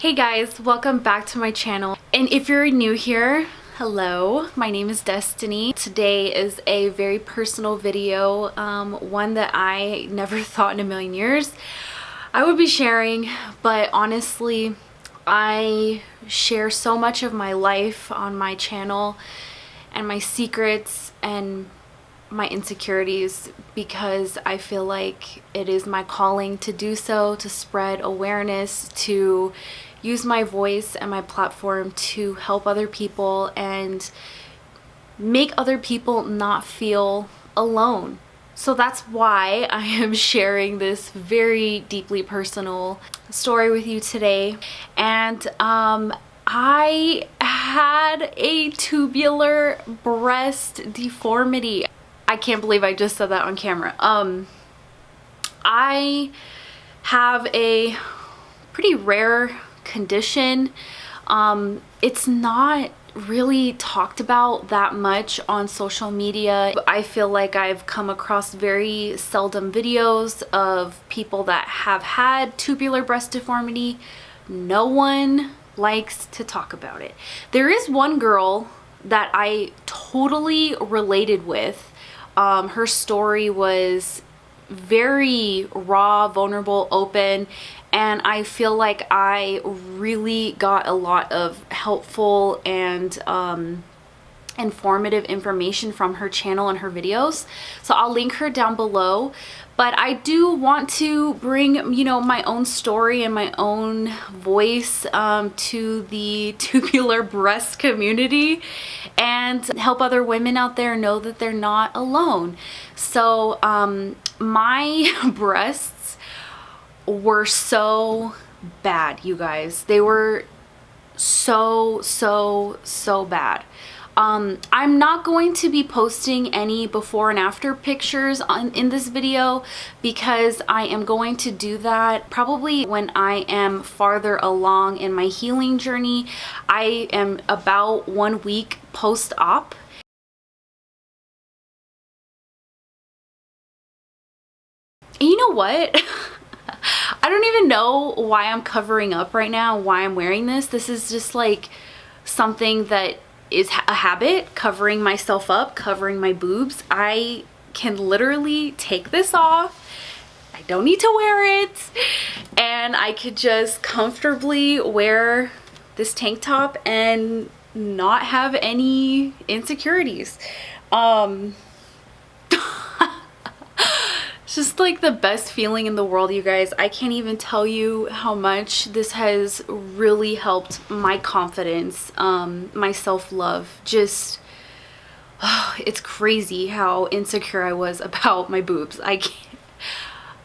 Hey guys, welcome back to my channel. And if you're new here, hello, my name is Destiny. Today is a very personal video, one that I never thought in a million years I would be sharing, but honestly, I share so much of my life on my channel and my secrets and my insecurities because I feel like it is my calling to do so, to spread awareness, to use my voice and my platform to help other people and make other people not feel alone. So that's why I am sharing this very deeply personal story with you today. And I had a tubular breast deformity. I can't believe I just said that on camera. I have a pretty rare condition. It's not really talked about that much on social media. I feel like I've come across very seldom videos of people that have had tubular breast deformity. No one likes to talk about it. There is one girl that I totally related with. Her story was very raw, vulnerable, open, and I feel like I really got a lot of helpful and informative information from her channel and her videos. So I'll link her down below. But I do want to bring, my own story and my own voice to the tubular breast community and help other women out there know that they're not alone. So my breasts were so bad, you guys. They were so bad. I'm not going to be posting any before and after pictures in this video because I am going to do that probably when I am farther along in my healing journey. I am about 1 week post-op. And you know what? I don't even know why I'm covering up right now, why I'm wearing this. This is just like something that is a habit, covering myself up, covering my boobs. I can literally take this off. I don't need to wear it. And I could just comfortably wear this tank top and not have any insecurities. It's just like the best feeling in the world, you guys. I can't even tell you how much this has really helped my confidence, my self-love. Just, it's crazy how insecure I was about my boobs. I can't.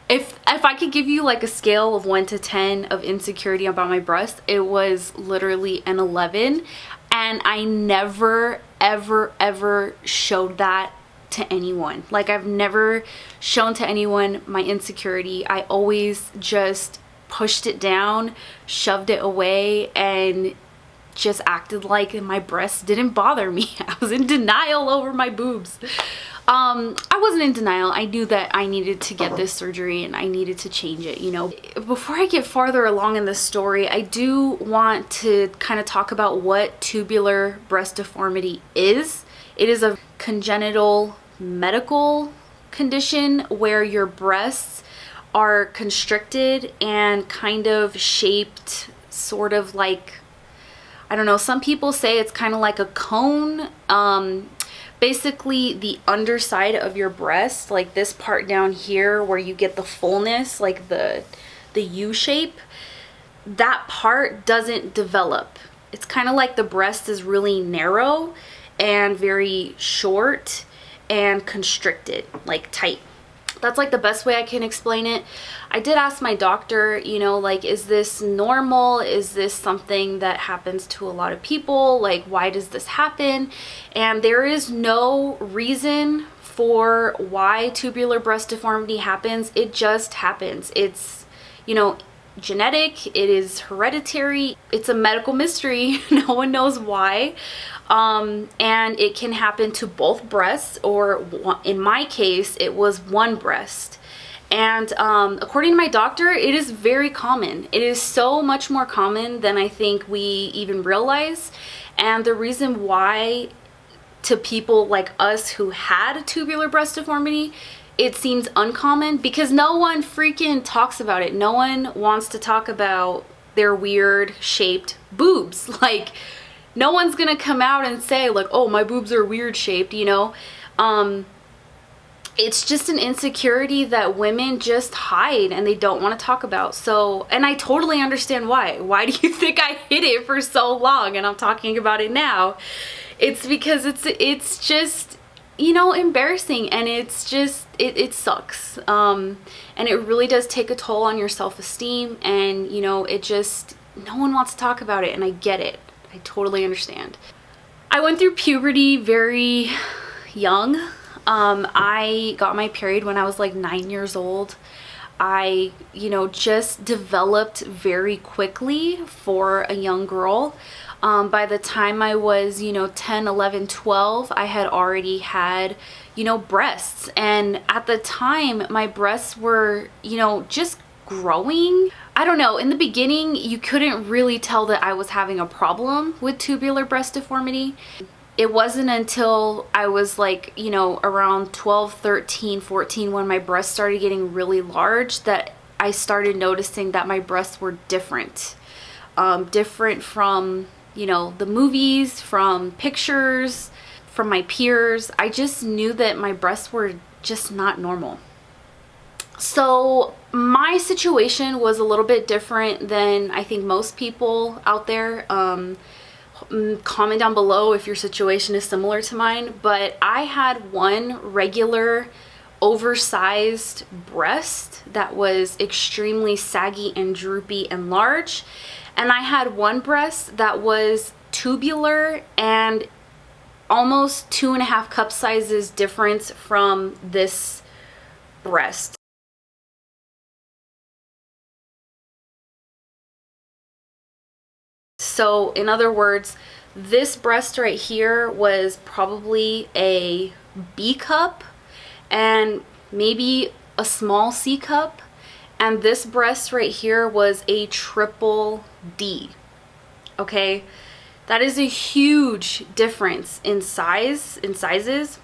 If I could give you like a scale of 1 to 10 of insecurity about my breasts, it was literally an 11. And I never, ever showed that to anyone. Like, I've never shown to anyone my insecurity. I always just pushed it down, shoved it away, and just acted like my breasts didn't bother me. I was in denial over my boobs. I wasn't in denial. I knew that I needed to get this surgery and I needed to change it, Before I get farther along in this story, I do want to kind of talk about what tubular breast deformity is. It is a congenital medical condition where your breasts are constricted and kind of shaped sort of like, I don't know, some people say it's kind of like a cone. Basically the underside of your breast, like this part down here where you get the fullness, like the U shape, that part doesn't develop. It's kind of like the breast is really narrow and very short and constricted, like tight. That's like the best way I can explain it. I did ask my doctor, like, is this normal? Is this something that happens to a lot of people? Like, why does this happen? And there is no reason for why tubular breast deformity happens. It just happens. It's, genetic, it is hereditary, it's a medical mystery. No one knows why. And it can happen to both breasts, or in my case, it was one breast. And according to my doctor, it is very common. It is so much more common than I think we even realize. And the reason why, to people like us who had a tubular breast deformity, it seems uncommon, because no one freaking talks about it. No one wants to talk about their weird shaped boobs. Like, no one's gonna come out and say like, oh, my boobs are weird shaped, you know? It's just an insecurity that women just hide and they don't want to talk about. So, and I totally understand why. Why do you think I hid it for so long and I'm talking about it now? It's because it's just, you know, embarrassing, and it's just, it sucks. And it really does take a toll on your self-esteem, and, you know, it just, no one wants to talk about it, and I get it. I totally understand. I went through puberty very young. I got my period when I was like 9 years old. I, you know, just developed very quickly for a young girl. By the time I was, you know, 10, 11, 12, I had already had, you know, breasts. And at the time, my breasts were, you know, just growing. I don't know, in the beginning, you couldn't really tell that I was having a problem with tubular breast deformity. It wasn't until I was like, you know, around 12, 13, 14, when my breasts started getting really large, that I started noticing that my breasts were different. Different from, you know, the movies, from pictures, from my peers. I just knew that my breasts were just not normal. So my situation was a little bit different than I think most people out there. Comment down below if your situation is similar to mine, but I had one regular oversized breast that was extremely saggy and droopy and large, and I had one breast that was tubular and almost 2.5 cup sizes difference from this breast. So in other words, this breast right here was probably a B cup and maybe a small C cup, and this breast right here was a triple D. Okay, that is a huge difference in sizes.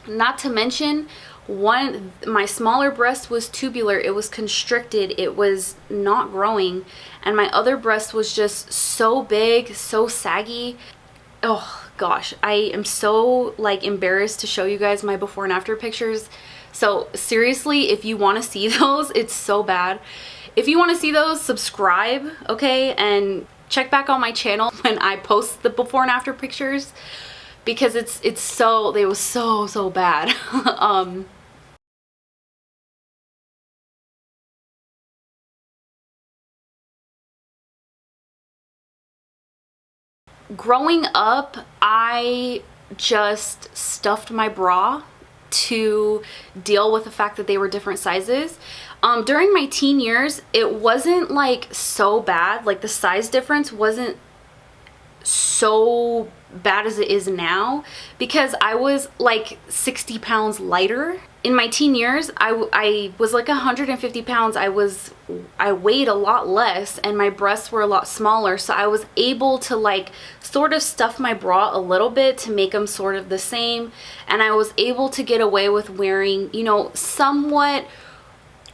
Not to mention, my smaller breast was tubular, it was constricted, it was not growing, and my other breast was just so big, so saggy. Oh gosh, I am so like embarrassed to show you guys my before and after pictures. So seriously, if you want to see those, it's so bad. If you want to see those, subscribe, okay, and check back on my channel when I post the before and after pictures, because they was so bad. Growing up, I just stuffed my bra to deal with the fact that they were different sizes. During my teen years, it wasn't like so bad, like the size difference wasn't so bad as it is now, because I was like 60 pounds lighter. In my teen years, I was like 150 pounds. I weighed a lot less, and my breasts were a lot smaller, so I was able to like sort of stuff my bra a little bit to make them sort of the same, and I was able to get away with wearing, you know, somewhat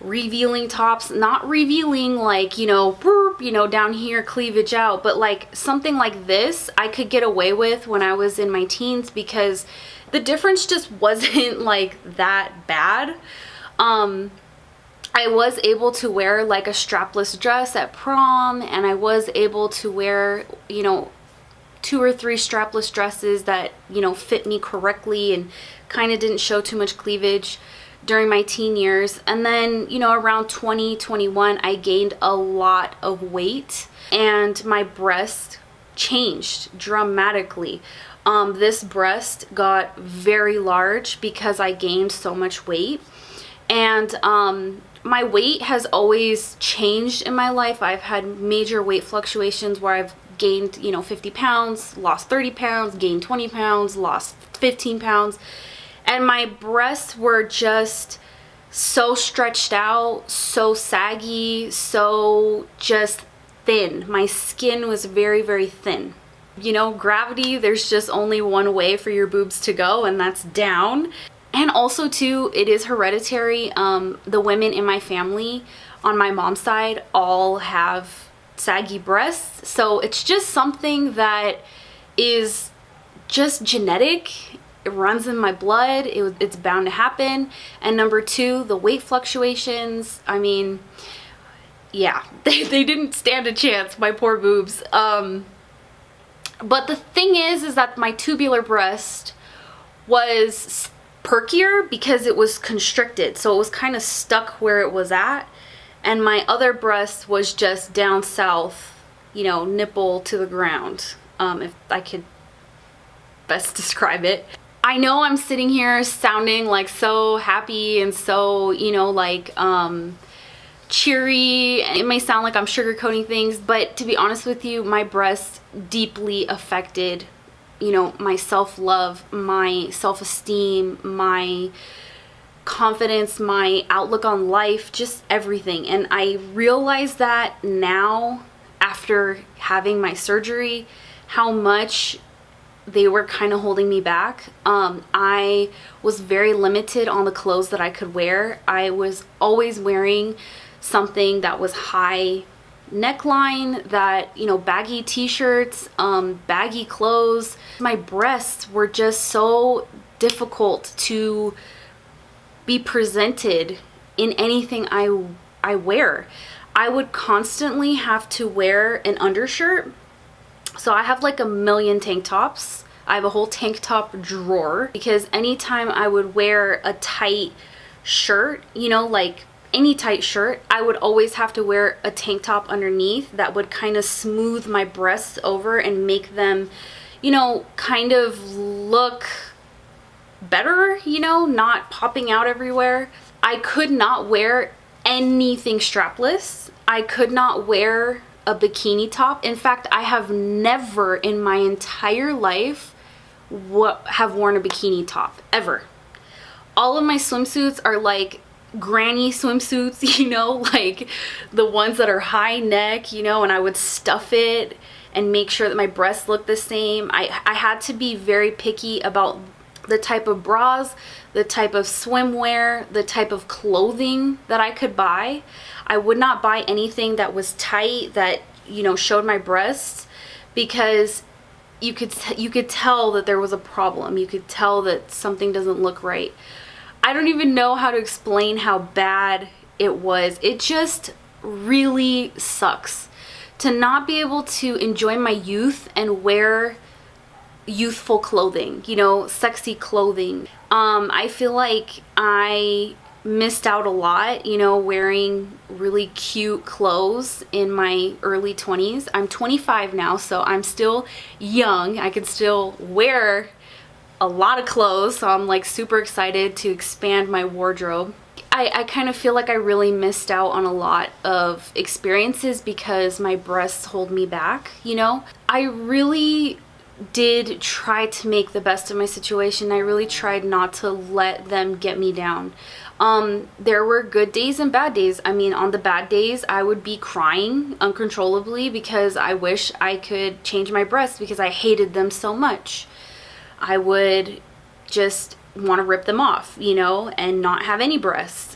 revealing tops, not revealing like, you know, down here cleavage out, but like something like this I could get away with when I was in my teens, because the difference just wasn't like that bad. I was able to wear like a strapless dress at prom, and I was able to wear, you know, 2 or 3 strapless dresses that, you know, fit me correctly and kind of didn't show too much cleavage during my teen years. And then, you know, around 2021, I gained a lot of weight and my breast changed dramatically. This breast got very large because I gained so much weight, and my weight has always changed in my life. I've had major weight fluctuations where I've gained, you know, 50 pounds, lost 30 pounds, gained 20 pounds, lost 15 pounds. And my breasts were just so stretched out, so saggy, so just thin. My skin was very, very thin. You know, gravity, there's just only one way for your boobs to go, and that's down. And also too, it is hereditary. The women in my family on my mom's side all have saggy breasts. So it's just something that is just genetic. It runs in my blood. It's bound to happen. And number two, the weight fluctuations. I mean, yeah, they didn't stand a chance, my poor boobs. But the thing is that my tubular breast was perkier because it was constricted. So it was kind of stuck where it was at. And my other breast was just down south, you know, nipple to the ground, if I could best describe it. I know I'm sitting here sounding like so happy and so, you know, like cheery. It may sound like I'm sugarcoating things, but to be honest with you, my breast deeply affected, you know, my self-love, my self-esteem, my confidence, my outlook on life, just everything. And I realize that now, after having my surgery, how much they were kind of holding me back. I was very limited on the clothes that I could wear. I was always wearing something that was high neckline, that, you know, baggy t-shirts, baggy clothes. My breasts were just so difficult to be presented in anything I wear. I would constantly have to wear an undershirt. So I have like a million tank tops. I have a whole tank top drawer because anytime I would wear a tight shirt, you know, like any tight shirt, I would always have to wear a tank top underneath that would kind of smooth my breasts over and make them, you know, kind of look better, you know, not popping out everywhere. I could not wear anything strapless. I could not wear a bikini top. In fact, I have never in my entire life have worn a bikini top, ever. All of my swimsuits are like granny swimsuits, you know, like the ones that are high neck, you know, and I would stuff it and make sure that my breasts look the same. I had to be very picky about the type of bras, the type of swimwear, the type of clothing that I could buy. I would not buy anything that was tight, that, you know, showed my breasts, because you could tell that there was a problem. You could tell that something doesn't look right. I don't even know how to explain how bad it was. It just really sucks to not be able to enjoy my youth and wear youthful clothing, you know, sexy clothing. I feel like I missed out a lot, you know, wearing really cute clothes in my early 20s. I'm 25 now, so I'm still young. I can still wear a lot of clothes, so I'm like super excited to expand my wardrobe. I kind of feel like I really missed out on a lot of experiences because my breasts hold me back, you know? I really did try to make the best of my situation. I really tried not to let them get me down. There were good days and bad days. I mean, on the bad days, I would be crying uncontrollably because I wish I could change my breasts because I hated them so much. I would just want to rip them off, you know, and not have any breasts.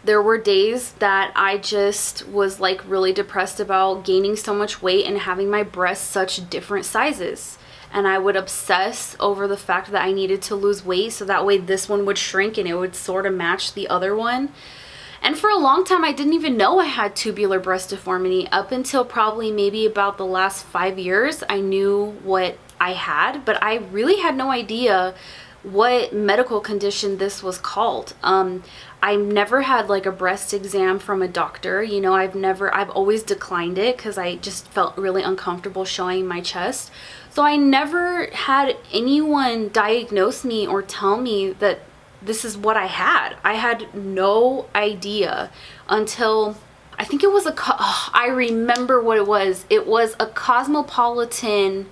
There were days that I just was like really depressed about gaining so much weight and having my breasts such different sizes. And I would obsess over the fact that I needed to lose weight so that way this one would shrink and it would sort of match the other one. And for a long time, I didn't even know I had tubular breast deformity. Up until probably maybe about the last 5 years, I knew what I had, but I really had no idea what medical condition this was called. I never had like a breast exam from a doctor, you know. I've always declined it because I just felt really uncomfortable showing my chest. So I never had anyone diagnose me or tell me that this is what I had. I had no idea until I think it was I remember what it was. It was a Cosmopolitan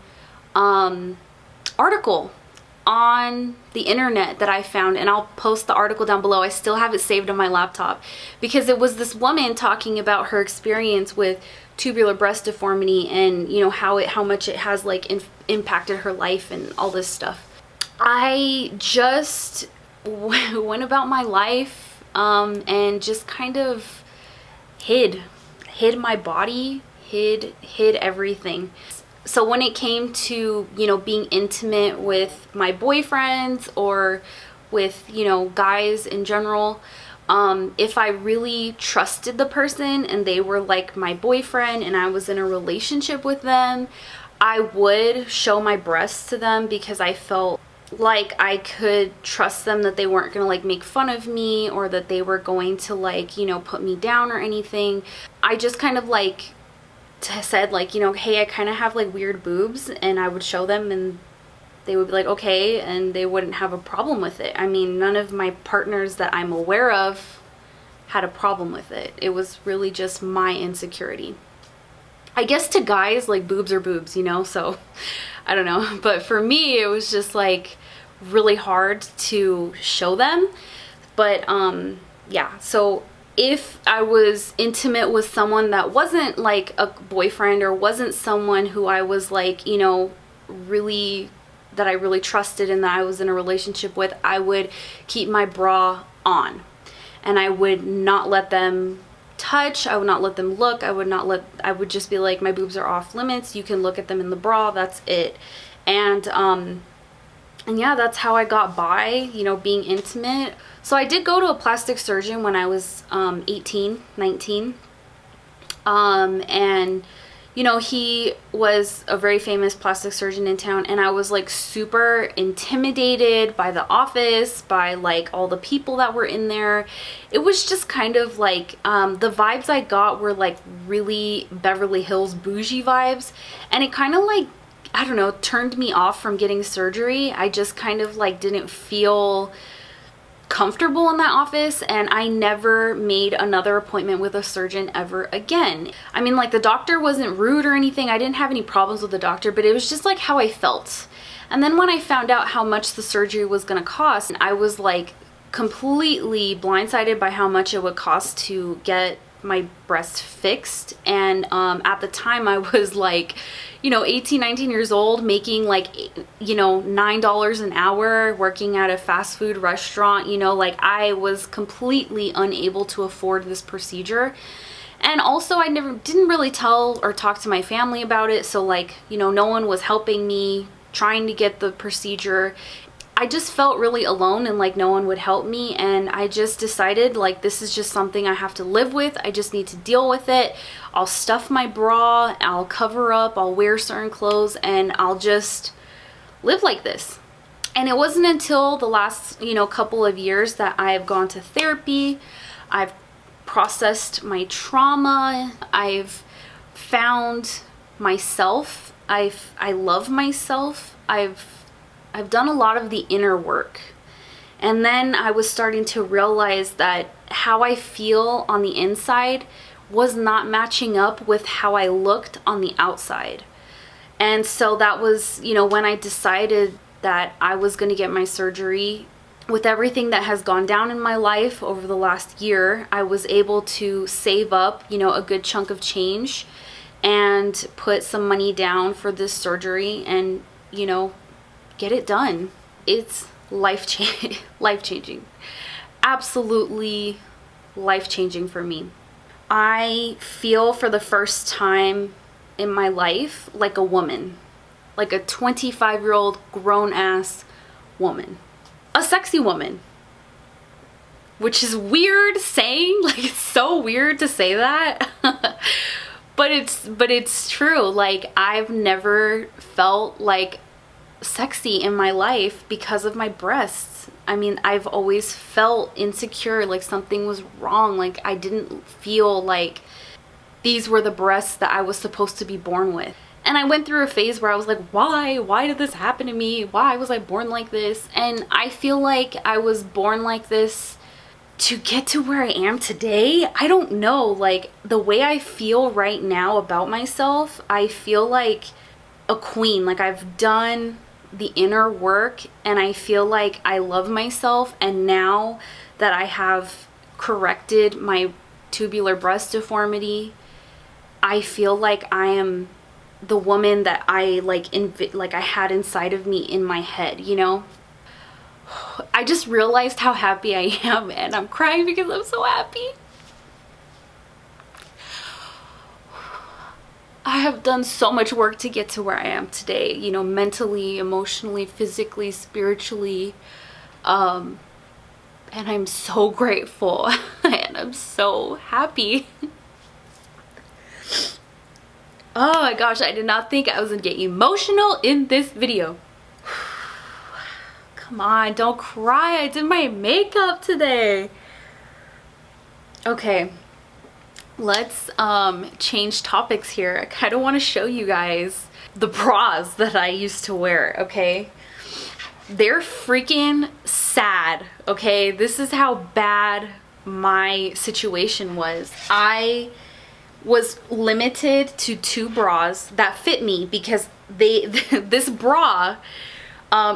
article on the internet that I found, and I'll post the article down below. I still have it saved on my laptop, because it was this woman talking about her experience with tubular breast deformity, and you know how much it has like impacted her life and all this stuff. I just went about my life and just kind of hid my body, hid everything. So when it came to, you know, being intimate with my boyfriends or with, you know, guys in general, if I really trusted the person and they were like my boyfriend and I was in a relationship with them, I would show my breasts to them, because I felt like I could trust them, that they weren't gonna like make fun of me, or that they were going to like, you know, put me down or anything. I just kind of like said like, you know, hey, I kind of have like weird boobs, and I would show them and they would be like, okay, and they wouldn't have a problem with it. I mean, none of my partners that I'm aware of had a problem with it. It was really just my insecurity. I guess to guys, like, boobs are boobs, you know, so I don't know. But for me, it was just like really hard to show them. But yeah, so if I was intimate with someone that wasn't like a boyfriend, or wasn't someone who I was like, you know, really, that I really trusted and that I was in a relationship with, I would keep my bra on, and I would not let them touch, I would not let them look, I would just be like, my boobs are off limits, you can look at them in the bra, that's it. And yeah, that's how I got by, you know, being intimate. So I did go to a plastic surgeon when I was 18, 19. And you know, he was a very famous plastic surgeon in town, and I was like super intimidated by the office, by like all the people that were in there. It was just kind of like, the vibes I got were like really Beverly Hills bougie vibes, and it kind of like, I don't know, turned me off from getting surgery. I just kind of like didn't feel comfortable in that office, and I never made another appointment with a surgeon ever again. I mean, like, the doctor wasn't rude or anything, I didn't have any problems with the doctor, but it was just like how I felt. And then when I found out how much the surgery was gonna cost, I was like completely blindsided by how much it would cost to get my breast fixed. And at the time I was like, you know, 18, 19 years old, making like, you know, $9 an hour, working at a fast food restaurant, you know, like I was completely unable to afford this procedure. And also I didn't really tell or talk to my family about it. So like, you know, no one was helping me trying to get the procedure. I just felt really alone, and like no one would help me, and I just decided like this is just something I have to live with. I just need to deal with it. I'll stuff my bra, I'll cover up, I'll wear certain clothes, and I'll just live like this. And it wasn't until the last, you know, couple of years that I've gone to therapy. I've processed my trauma. I've found myself. I love myself. I've done a lot of the inner work. And then I was starting to realize that how I feel on the inside was not matching up with how I looked on the outside. And so that was, you know, when I decided that I was going to get my surgery. With everything that has gone down in my life over the last year, I was able to save up, you know, a good chunk of change and put some money down for this surgery and, you know, get it done. It's life-changing. Absolutely life-changing for me. I feel for the first time in my life like a woman, like a 25-year-old grown-ass woman, a sexy woman, which is weird saying, like it's so weird to say that. but it's true. Like I've never felt like sexy in my life because of my breasts. I mean, I've always felt insecure, like something was wrong, like I didn't feel like these were the breasts that I was supposed to be born with. And I went through a phase where I was like, why did this happen to me? Why was I born like this? And I feel like I was born like this to get to where I am today. I don't know, like the way I feel right now about myself, I feel like a queen. Like I've done the inner work, and I feel like I love myself. And now that I have corrected my tubular breast deformity, I feel like I am the woman that I like I had inside of me in my head, you know? I just realized how happy I am, and I'm crying because I'm so happy. I have done so much work to get to where I am today, you know, mentally, emotionally, physically, spiritually. And I'm so grateful and I'm so happy. Oh my gosh, I did not think I was gonna get emotional in this video. Come on, don't cry. I did my makeup today. Okay, let's change topics here. I kind of want to show you guys the bras that I used to wear, okay? They're freaking sad, okay? This is how bad my situation was. I was limited to 2 bras that fit me because this bra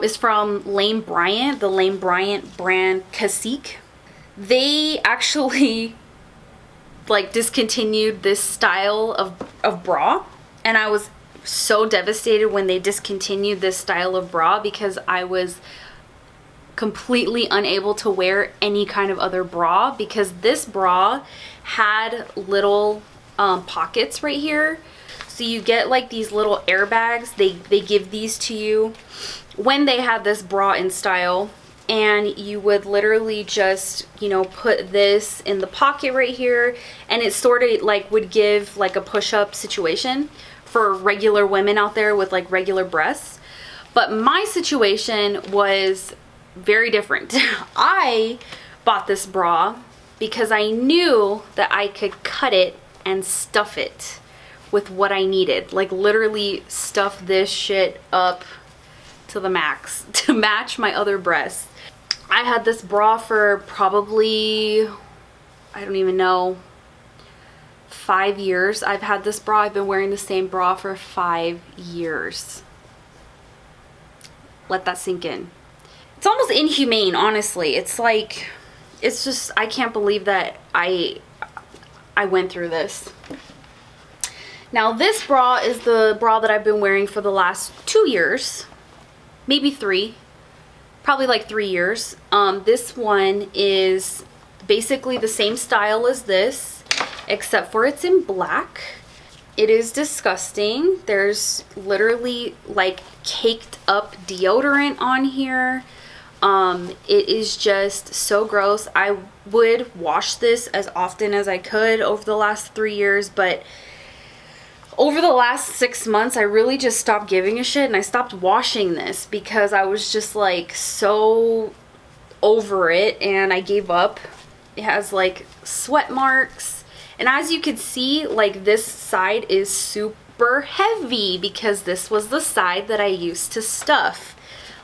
is from Lane Bryant, the Lane Bryant brand Cacique. They actually like discontinued this style of bra, and I was so devastated when they discontinued this style of bra because I was completely unable to wear any kind of other bra, because this bra had little pockets right here. So you get like these little airbags. They give these to you when they had this bra in style, and you would literally just, you know, put this in the pocket right here, and it sort of like would give like a push-up situation for regular women out there with like regular breasts. But my situation was very different. I bought this bra because I knew that I could cut it and stuff it with what I needed. Like literally stuff this shit up to the max to match my other breasts. I had this bra for probably, I don't even know, 5 years. I've had this bra. I've been wearing the same bra for 5 years. Let that sink in. It's almost inhumane, honestly. It's like, it's just, I can't believe that I went through this. Now this bra is the bra that I've been wearing for the last 2 years, maybe 3, probably like 3 years. This one is basically the same style as this, except for it's in black. It is disgusting. There's literally like caked up deodorant on here. It is just so gross. I would wash this as often as I could over the last 3 years, but over the last 6 months, I really just stopped giving a shit, and I stopped washing this because I was just like so over it, and I gave up. It has like sweat marks, and as you can see, like this side is super heavy because this was the side that I used to stuff.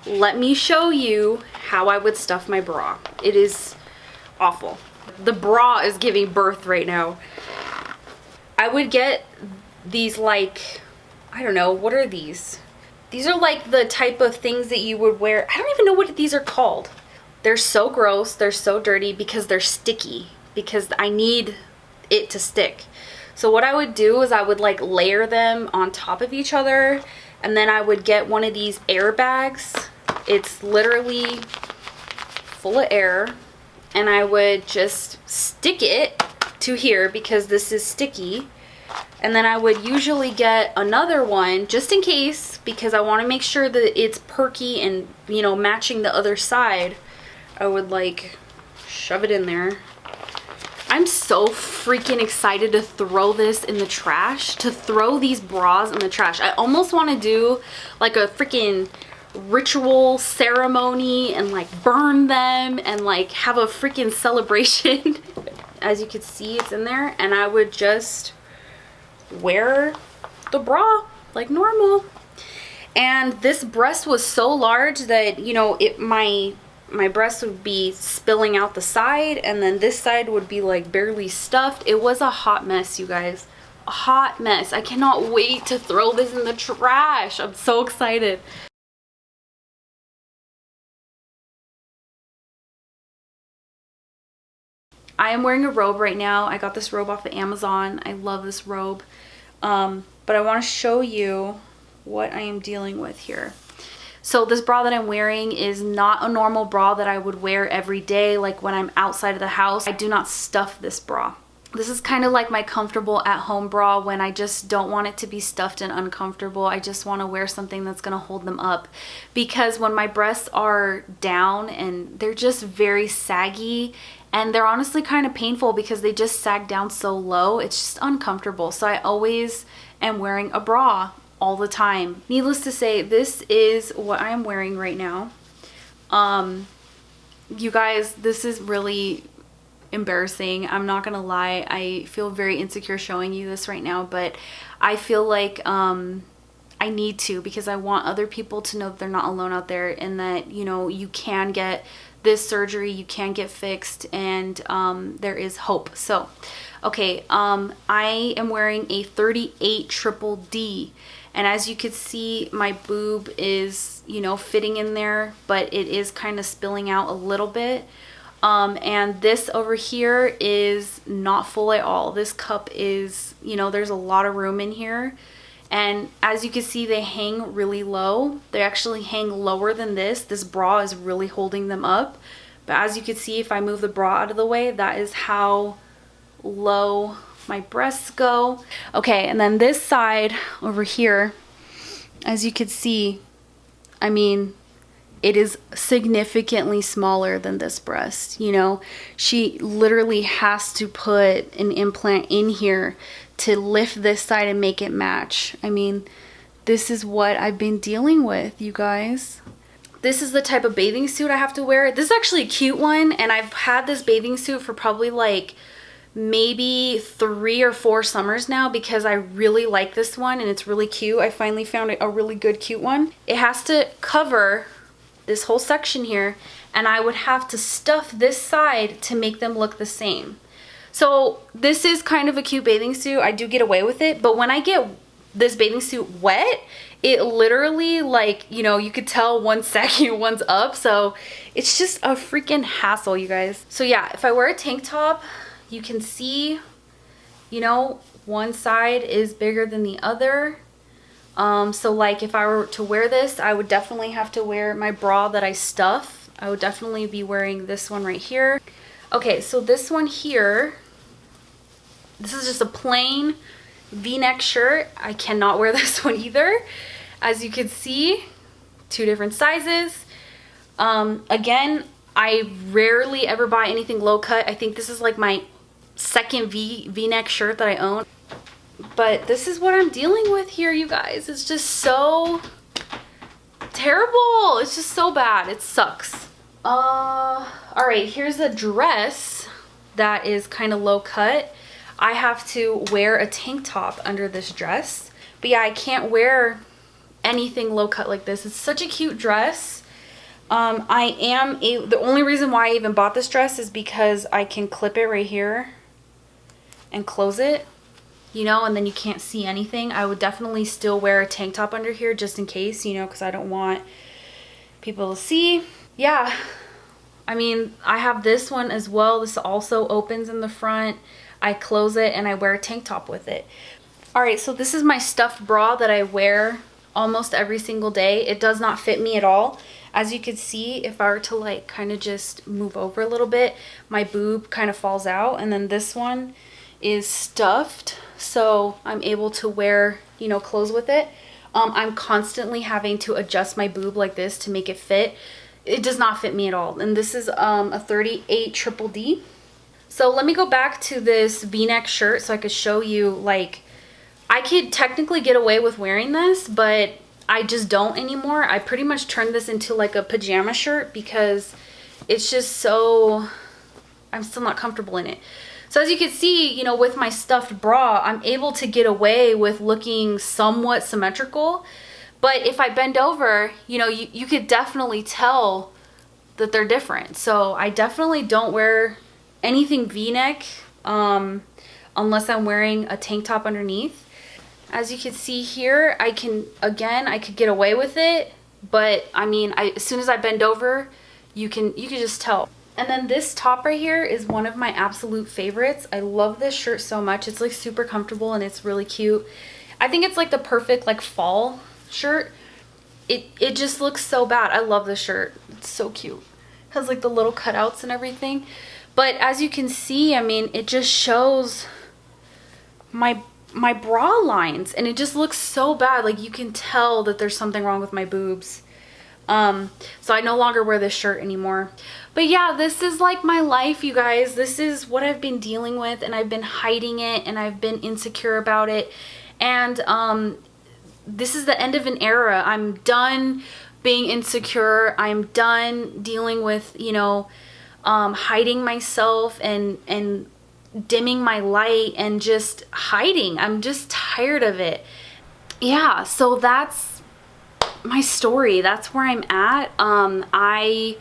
Let me show you how I would stuff my bra. It is awful. The bra is giving birth right now. I would get these, like, I don't know, what are these? These are like the type of things that you would wear. I don't even know what these are called. They're so gross, they're so dirty because they're sticky, because I need it to stick. So what I would do is I would like layer them on top of each other, and then I would get one of these air bags. It's literally full of air, and I would just stick it to here because this is sticky. And then I would usually get another one just in case, because I want to make sure that it's perky and, you know, matching the other side. I would like shove it in there. I'm so freaking excited to throw this in the trash, to throw these bras in the trash. I almost want to do like a freaking ritual ceremony and like burn them and like have a freaking celebration. As you can see, it's in there, and I would just wear the bra like normal. And this breast was so large that, you know, my breast would be spilling out the side, and then this side would be like barely stuffed. It was a hot mess, you guys. A hot mess. I cannot wait to throw this in the trash. I'm so excited. I am wearing a robe right now. I got this robe off of Amazon. I love this robe. But I want to show you what I am dealing with here. So this bra that I'm wearing is not a normal bra that I would wear every day, like when I'm outside of the house. I do not stuff this bra. This is kind of like my comfortable at home bra when I just don't want it to be stuffed and uncomfortable. I just want to wear something that's going to hold them up, because when my breasts are down and they're just very saggy, and they're honestly kind of painful because they just sag down so low, it's just uncomfortable. So I always am wearing a bra all the time. Needless to say, this is what I am wearing right now. You guys, this is really embarrassing. I'm not gonna lie. I feel very insecure showing you this right now, but I feel like I need to, because I want other people to know that they're not alone out there, and that, you know, you can get this surgery, you can get fixed, and there is hope. So okay, I am wearing a 38 triple D, and as you can see, my boob is, you know, fitting in there, but it is kind of spilling out a little bit. And this over here is not full at all. This cup is, you know, there's a lot of room in here. And as you can see, they hang really low. They actually hang lower than this. This bra is really holding them up. But as you can see, if I move the bra out of the way, that is how low my breasts go. Okay, and then this side over here, as you can see, I mean, it is significantly smaller than this breast. You know, she literally has to put an implant in here to lift this side and make it match. I mean, this is what I've been dealing with, you guys. This is the type of bathing suit I have to wear. This is actually a cute one, and I've had this bathing suit for probably like maybe 3 or 4 summers now, because I really like this one and it's really cute. I finally found a really good cute one. It has to cover this whole section here, and I would have to stuff this side to make them look the same. So this is kind of a cute bathing suit. I do get away with it, but when I get this bathing suit wet, it literally, like, you know, you could tell one's saggy, one's up. So it's just a freaking hassle, you guys. So yeah, if I wear a tank top, you can see, you know, one side is bigger than the other. So like if I were to wear this, I would definitely have to wear my bra that I stuff. I would definitely be wearing this one right here. Okay, so this one here, this is just a plain V-neck shirt. I cannot wear this one either. As you can see, 2 different sizes. Again, I rarely ever buy anything low cut. I think this is like my second V-neck shirt that I own. But this is what I'm dealing with here, you guys. It's just so terrible. It's just so bad. It sucks. All right, here's a dress that is kind of low cut. I have to wear a tank top under this dress. But yeah, I can't wear anything low cut like this. It's such a cute dress. The only reason why I even bought this dress is because I can clip it right here and close it, you know, and then you can't see anything. I would definitely still wear a tank top under here just in case, you know, because I don't want people to see. Yeah, I mean, I have this one as well. This also opens in the front. I close it and I wear a tank top with it. All right, so this is my stuffed bra that I wear almost every single day. It does not fit me at all. As you can see, if I were to like kind of just move over a little bit, my boob kind of falls out, and then this one is stuffed, so I'm able to wear, you know, clothes with it. I'm constantly having to adjust my boob like this to make it fit. It does not fit me at all. And this is a 38 triple D. So let me go back to this V-neck shirt so I could show you, like, I could technically get away with wearing this, but I just don't anymore. I pretty much turned this into like a pajama shirt because it's just so, I'm still not comfortable in it. So as you can see, you know, with my stuffed bra, I'm able to get away with looking somewhat symmetrical. But if I bend over, you know, you could definitely tell that they're different. So I definitely don't wear anything V-neck unless I'm wearing a tank top underneath. As you can see here, I could get away with it. But I mean, as soon as I bend over, you can just tell. And then this top right here is one of my absolute favorites. I love this shirt so much. It's like super comfortable and it's really cute. I think it's like the perfect like fall shirt. It just looks so bad. I love this shirt. It's so cute. It has like the little cutouts and everything. But as you can see, I mean, it just shows my bra lines and it just looks so bad. Like you can tell that there's something wrong with my boobs. So I no longer wear this shirt anymore. But yeah, this is like my life, you guys. This is what I've been dealing with, and I've been hiding it and I've been insecure about it. And this is the end of an era. I'm done being insecure. I'm done dealing with, you know, hiding myself and dimming my light and just hiding. I'm just tired of it. Yeah, so that's my story. That's where I'm at. I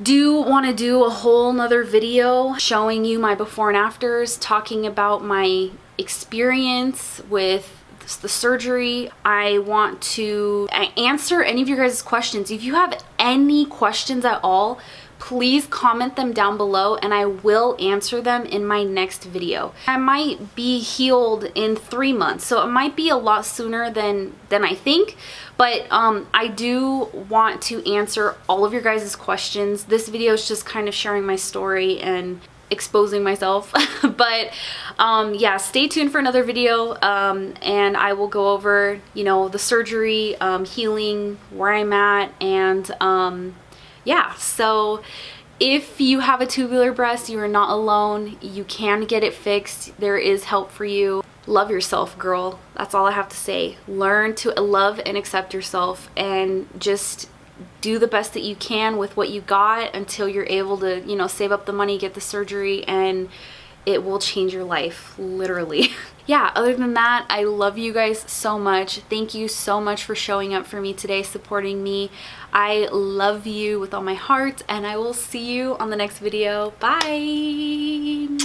do want to do a whole nother video showing you my before and afters, talking about my experience with the surgery. I want to answer any of your guys' questions. If you have any questions at all, please comment them down below and I will answer them in my next video. I might be healed in 3 months, so it might be a lot sooner than I think, but I do want to answer all of your guys' questions. This video is just kind of sharing my story and exposing myself. But yeah, stay tuned for another video, and I will go over, you know, the surgery, healing, where I'm at, and yeah, so if you have a tubular breast, you are not alone. You can get it fixed. There is help for you. Love yourself, girl. That's all I have to say. Learn to love and accept yourself and just do the best that you can with what you got until you're able to, you know, save up the money, get the surgery, and it will change your life, literally. Yeah, other than that, I love you guys so much. Thank you so much for showing up for me today, supporting me. I love you with all my heart, and I will see you on the next video. Bye!